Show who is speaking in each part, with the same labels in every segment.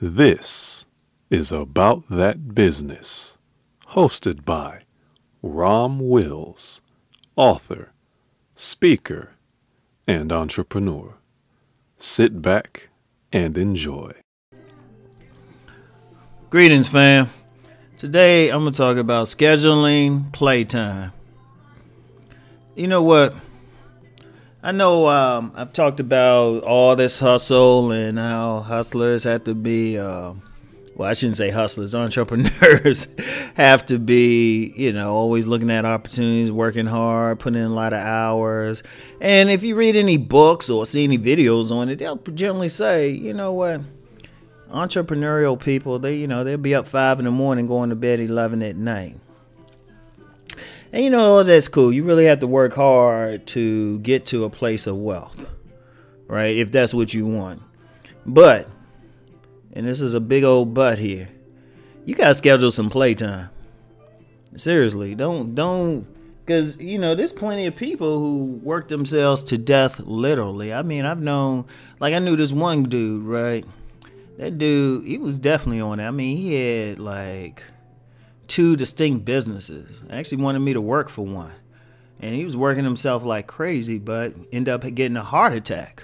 Speaker 1: This is About That Business, hosted by Rom Wills, author, speaker, and entrepreneur. Sit back and enjoy.
Speaker 2: Greetings, fam. Today I'm going to talk about scheduling playtime. You know what? I know I've talked about all this hustle and how hustlers have to be, well, I shouldn't say hustlers, entrepreneurs have to be, always looking at opportunities, working hard, putting in a lot of hours. And if you read any books or see any videos on it, they'll generally say, you know what? Entrepreneurial people, they'll be up 5 in the morning, going to bed 11 at night. And that's cool. You really have to work hard to get to a place of wealth, right? If that's what you want. But, and this is a big old but here, you got to schedule some playtime. Seriously, don't, because, there's plenty of people who work themselves to death, literally. I mean, I knew this one dude, right? That dude, he was definitely on it. I mean, he had like 2 distinct businesses. Actually wanted me to work for one. And he was working himself like crazy, but ended up getting a heart attack.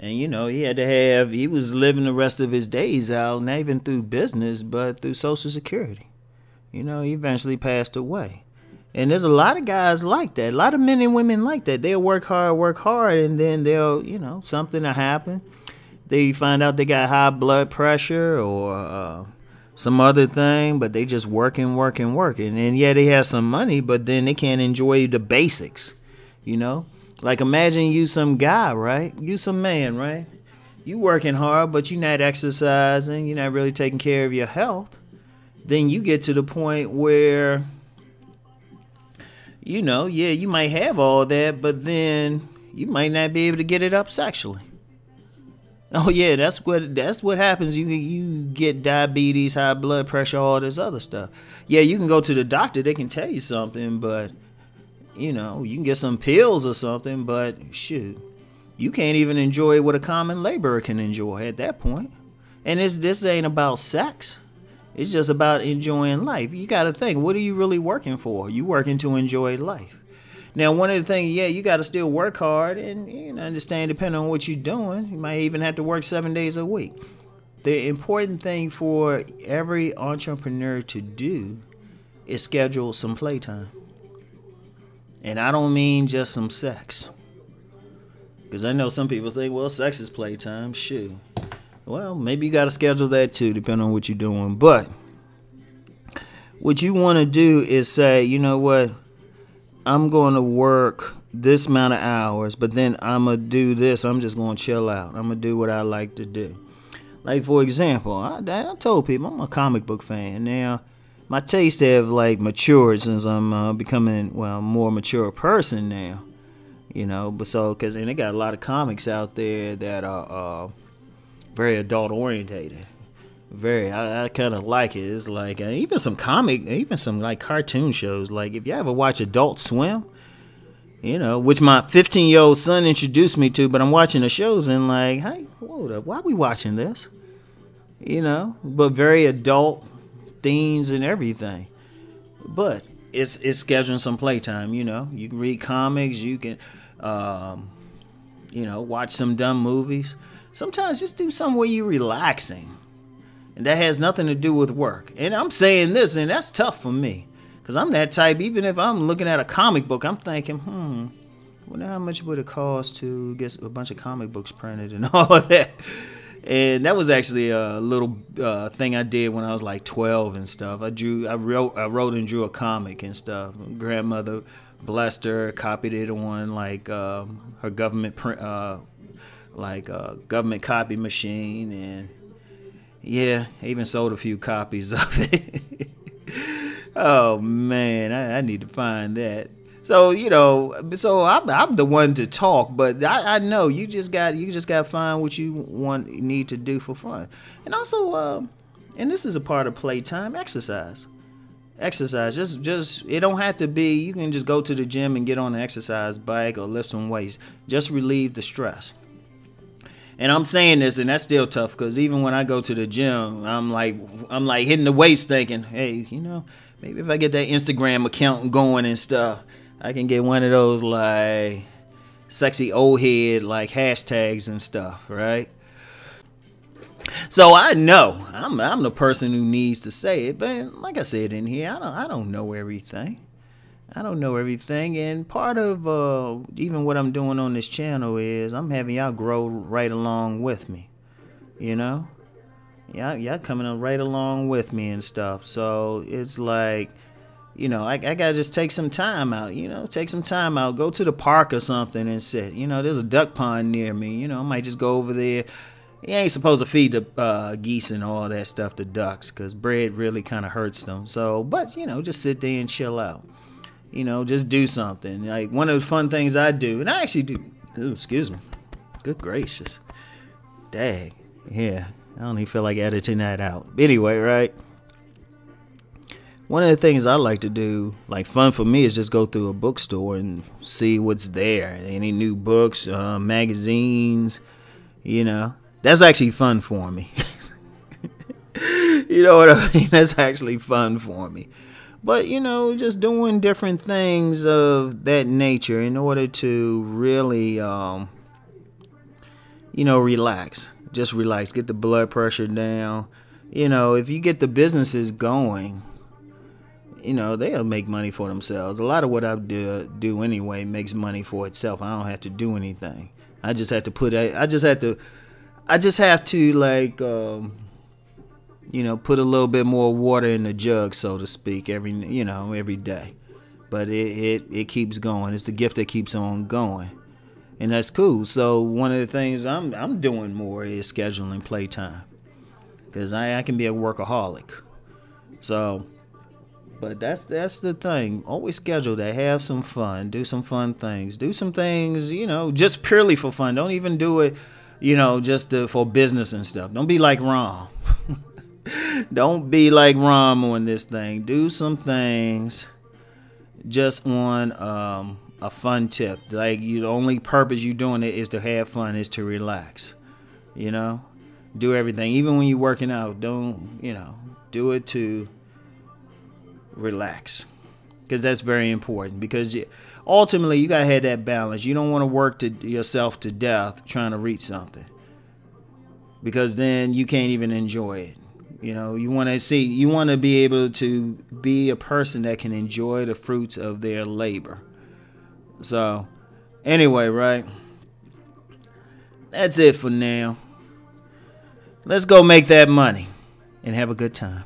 Speaker 2: And he was living the rest of his days out, not even through business, but through Social Security. He eventually passed away. And there's a lot of guys like that. A lot of men and women like that. They'll work hard, and then they'll, something will happen. They find out they got high blood pressure or some other thing, but they just working. And yeah, they have some money, but then they can't enjoy the basics, Like imagine you some guy, right? You some man, right? You working hard, but you're not exercising. You're not really taking care of your health. Then you get to the point where, you might have all that, but then you might not be able to get it up sexually. Oh yeah, that's what happens. You get diabetes, high blood pressure, all this other stuff. Yeah, you can go to the doctor, they can tell you something, but you can get some pills or something, but shoot, you can't even enjoy what a common laborer can enjoy at that point. And this ain't about sex. It's just about enjoying life. You got to think, what are you really working for? You working to enjoy life. Now, one of the things, you got to still work hard and understand, depending on what you're doing, you might even have to work 7 days a week. The important thing for every entrepreneur to do is schedule some playtime. And I don't mean just some sex. Because I know some people think, well, sex is playtime. Shoot. Well, maybe you got to schedule that too, depending on what you're doing. But what you want to do is say, you know what? I'm going to work this amount of hours, but then I'm going to do this. I'm just going to chill out. I'm going to do what I like to do. Like, for example, I told people I'm a comic book fan. Now, my tastes have, matured since I'm becoming, a more mature person now. Because they got a lot of comics out there that are very adult-orientated. I kind of like it. It's like even some cartoon shows. Like if you ever watch Adult Swim, which my 15-year-old son introduced me to, but I'm watching the shows and hey, hold up, why are we watching this? But very adult themes and everything. But it's scheduling some playtime. You can read comics, you can watch some dumb movies. Sometimes just do something where you're relaxing. And that has nothing to do with work. And I'm saying this, and that's tough for me. Because I'm that type, even if I'm looking at a comic book, I'm thinking, wonder how much would it cost to get a bunch of comic books printed and all of that. And that was actually a little thing I did when I was like 12 and stuff. I wrote and drew a comic and stuff. Grandmother blessed her, copied it on her government print, government copy machine, and yeah, I even sold a few copies of it. Oh man, I need to find that. So I'm the one to talk, but I know you just got to find what you need to do for fun, and also and this is a part of playtime. Exercise. Just it don't have to be. You can just go to the gym and get on an exercise bike or lift some weights. Just relieve the stress. And I'm saying this, and that's still tough because even when I go to the gym, I'm like hitting the weights, thinking, hey, maybe if I get that Instagram account going and stuff, I can get one of those like sexy old head like hashtags and stuff, right? So I know I'm the person who needs to say it, but like I said in here, I don't know everything. I don't know everything, and part of even what I'm doing on this channel is I'm having y'all grow right along with me. Y'all coming up right along with me and stuff. So it's like, I gotta just take some time out. Take some time out. Go to the park or something and sit. There's a duck pond near me. I might just go over there. You ain't supposed to feed the geese and all that stuff to ducks, because bread really kind of hurts them. So, but just sit there and chill out. Just do something. Like one of the fun things I do, and I actually do. Ooh, excuse me. Good gracious. Dang. Yeah. I don't even feel like editing that out. Anyway, right? One of the things I like to do, like fun for me, is just go through a bookstore and see what's there. Any new books, magazines, That's actually fun for me. You know what I mean? That's actually fun for me. But, just doing different things of that nature in order to really, relax. Just relax. Get the blood pressure down. If you get the businesses going, they'll make money for themselves. A lot of what I do anyway makes money for itself. I don't have to do anything. I just have to like, put a little bit more water in the jug, so to speak, every day. But it keeps going. It's the gift that keeps on going. And that's cool. So one of the things I'm doing more is scheduling playtime, because I can be a workaholic. So, but that's the thing. Always schedule that. Have some fun. Do some fun things. Do some things, just purely for fun. Don't even do it, just for business and stuff. Don't be like Rom. Don't be like Rom on this thing. Do some things just on a fun tip. Like, the only purpose you doing it is to have fun, is to relax. Do everything. Even when you're working out, don't, do it to relax. Because that's very important. Because ultimately, you got to have that balance. You don't want to work yourself to death trying to reach something, because then you can't even enjoy it. You want to be able to be a person that can enjoy the fruits of their labor. So, anyway, right? That's it for now. Let's go make that money and have a good time.